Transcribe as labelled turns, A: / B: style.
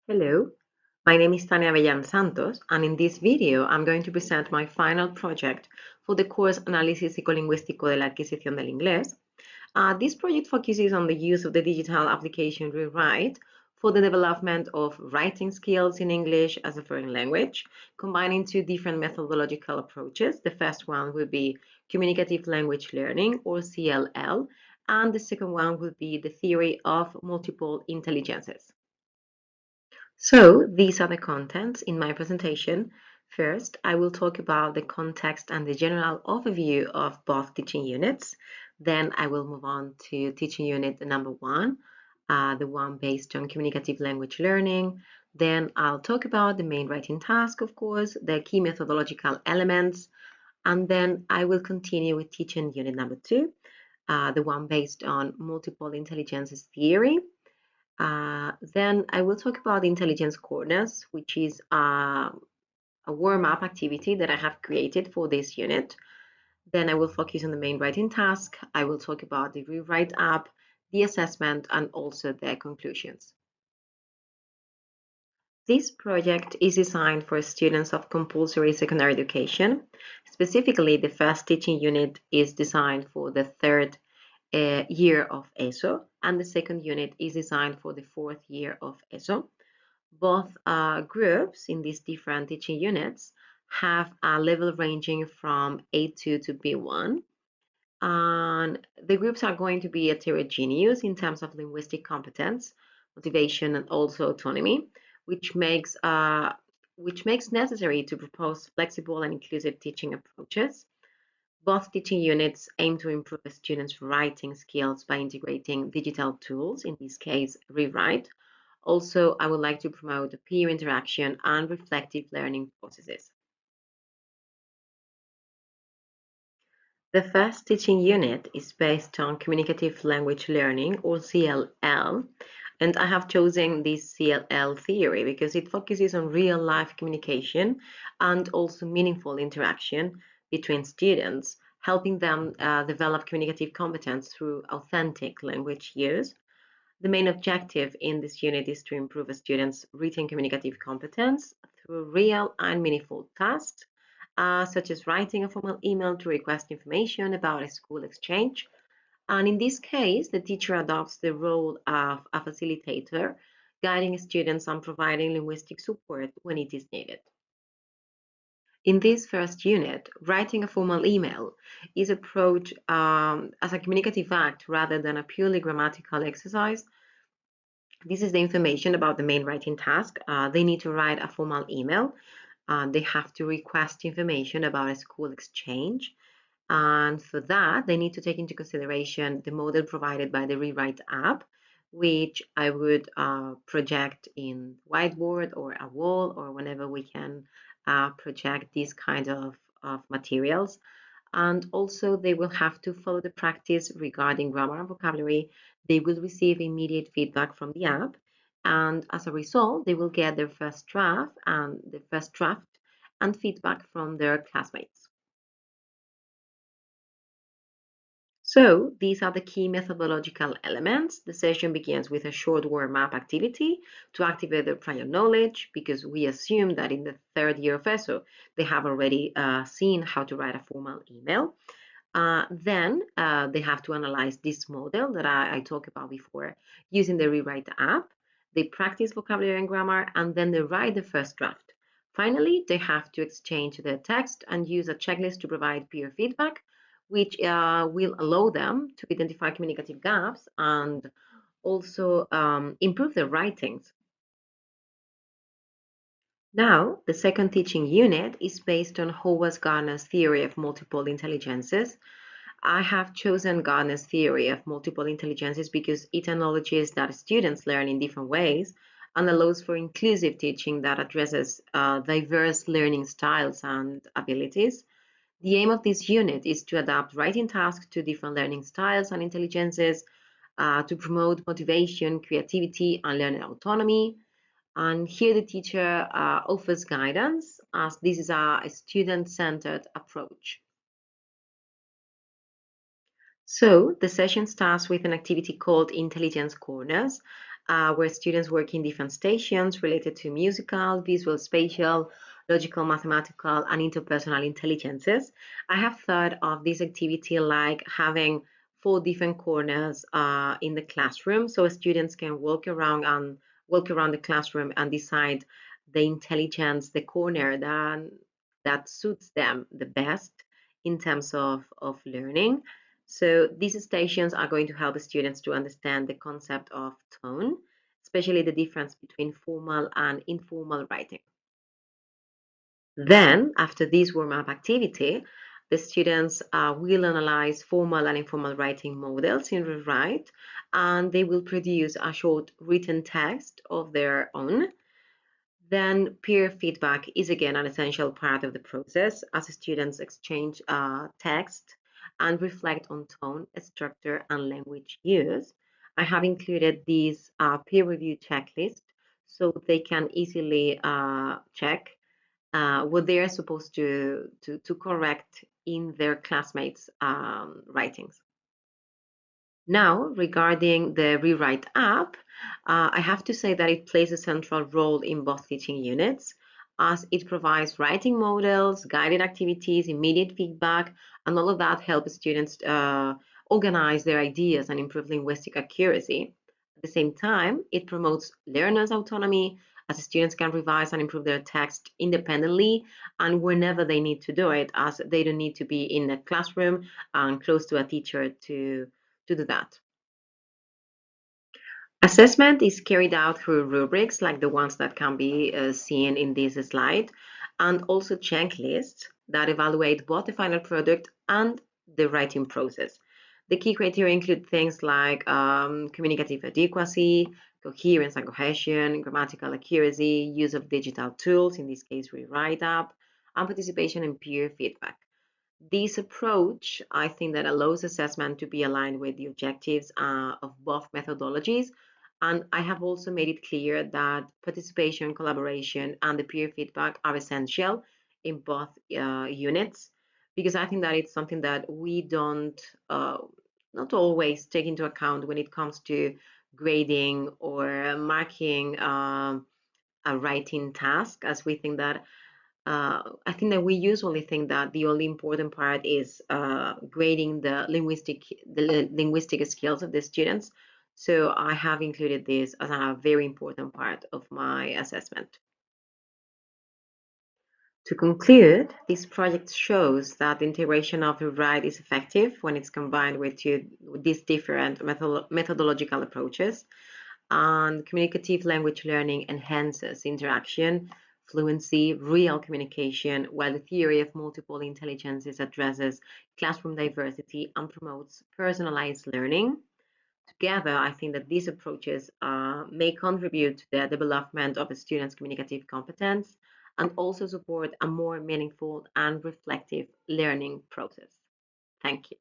A: Hello, my name is Tania Avellan Santos, and in this video I'm going to present my final project for the course Análisis Psicolingüístico de la Adquisición del Inglés. This project focuses on the use of the digital application Rewrite for the development of writing skills in English as a foreign language, combining two different methodological approaches. The first one will be communicative language learning, or CLL, and the second one will be the theory of multiple intelligences. So these are the contents in my presentation. First, I will talk about the context and the general overview of both teaching units. Then I will move on to teaching unit number 1, the one based on communicative language learning. Then I'll talk about the main writing task, of course, the key methodological elements, and then I will continue with teaching unit number 2, the one based on multiple intelligences theory. Then I will talk about intelligence corners, which is a warm-up activity that I have created for this unit. Then I will focus on the main writing task. I will talk about the rewrite app, the assessment, and also the conclusions. This project is designed for students of compulsory secondary education. Specifically, the first teaching unit is designed for the third year of ESO, and the second unit is designed for the fourth year of ESO. Both groups in these different teaching units have a level ranging from A2 to B1. And the groups are going to be heterogeneous in terms of linguistic competence, motivation, and also autonomy, which makes necessary to propose flexible and inclusive teaching approaches. Both teaching units aim to improve the students' writing skills by integrating digital tools, in this case, Rewrite. Also, I would like to promote peer interaction and reflective learning processes. The first teaching unit is based on communicative language learning, or CLL, and I have chosen this CLL theory because it focuses on real-life communication and also meaningful interaction between students, helping them develop communicative competence through authentic language use. The main objective in this unit is to improve a student's written communicative competence through real and meaningful tasks, such as writing a formal email to request information about a school exchange. And in this case, the teacher adopts the role of a facilitator, guiding students and providing linguistic support when it is needed. In this first unit, writing a formal email is approached as a communicative act rather than a purely grammatical exercise. This is the information about the main writing task. They need to write a formal email. They have to request information about a school exchange. And for that, they need to take into consideration the model provided by the Rewrite app, which I would project in whiteboard or a wall or whenever we can project these kinds of materials. And also they will have to follow the practice regarding grammar and vocabulary. They will receive immediate feedback from the app, and as a result, they will get their first draft and feedback from their classmates. So these are the key methodological elements. The session begins with a short warm-up activity to activate their prior knowledge, because we assume that in the third year of ESO, they have already seen how to write a formal email. Then they have to analyze this model that I talked about before using the Rewrite app. They practice vocabulary and grammar, and then they write the first draft. Finally, they have to exchange the text and use a checklist to provide peer feedback, which will allow them to identify communicative gaps and also improve their writings. Now, the second teaching unit is based on Howard Gardner's theory of multiple intelligences. I have chosen Gardner's theory of multiple intelligences because it acknowledges that students learn in different ways and allows for inclusive teaching that addresses diverse learning styles and abilities. The aim of this unit is to adapt writing tasks to different learning styles and intelligences, to promote motivation, creativity, and learning autonomy. And here the teacher offers guidance, as this is a student-centered approach. So the session starts with an activity called Intelligence Corners. where students work in different stations related to musical, visual, spatial, logical, mathematical, and interpersonal intelligences. I have thought of this activity like having four different corners in the classroom, so students can walk around the classroom and decide the intelligence, the corner that suits them the best in terms of learning. So these stations are going to help the students to understand the concept of tone, especially the difference between formal and informal writing. Then, after this warm-up activity, the students will analyze formal and informal writing models in Rewrite, and they will produce a short written text of their own. Then peer feedback is again an essential part of the process as students exchange text and reflect on tone, structure, and language use. I have included these peer review checklist so they can easily check what they are supposed to correct in their classmates' writings. Now, regarding the Rewrite app, I have to say that it plays a central role in both teaching units as it provides writing models, guided activities, immediate feedback, and all of that helps students organize their ideas and improve linguistic accuracy. At the same time, it promotes learners' autonomy as students can revise and improve their text independently and whenever they need to do it, as they don't need to be in a classroom and close to a teacher to do that. Assessment is carried out through rubrics like the ones that can be seen in this slide, and also checklists that evaluate both the final product and the writing process. The key criteria include things like communicative adequacy, coherence and cohesion, grammatical accuracy, use of digital tools, in this case Rewrite app, and participation in peer feedback. This approach, I think, that allows assessment to be aligned with the objectives of both methodologies. And I have also made it clear that participation, collaboration, and the peer feedback are essential in both units, because I think that it's something that we don't, not always take into account when it comes to grading or marking a writing task, as we think that I think that we usually think that the only important part is grading the linguistic skills of the students. So I have included this as a very important part of my assessment. To conclude, this project shows that the integration of the right is effective when it's combined with these different methodological approaches. And communicative language learning enhances interaction, fluency, real communication, while the theory of multiple intelligences addresses classroom diversity and promotes personalized learning. Together, I think that these approaches may contribute to the development of a student's communicative competence and also support a more meaningful and reflective learning process. Thank you.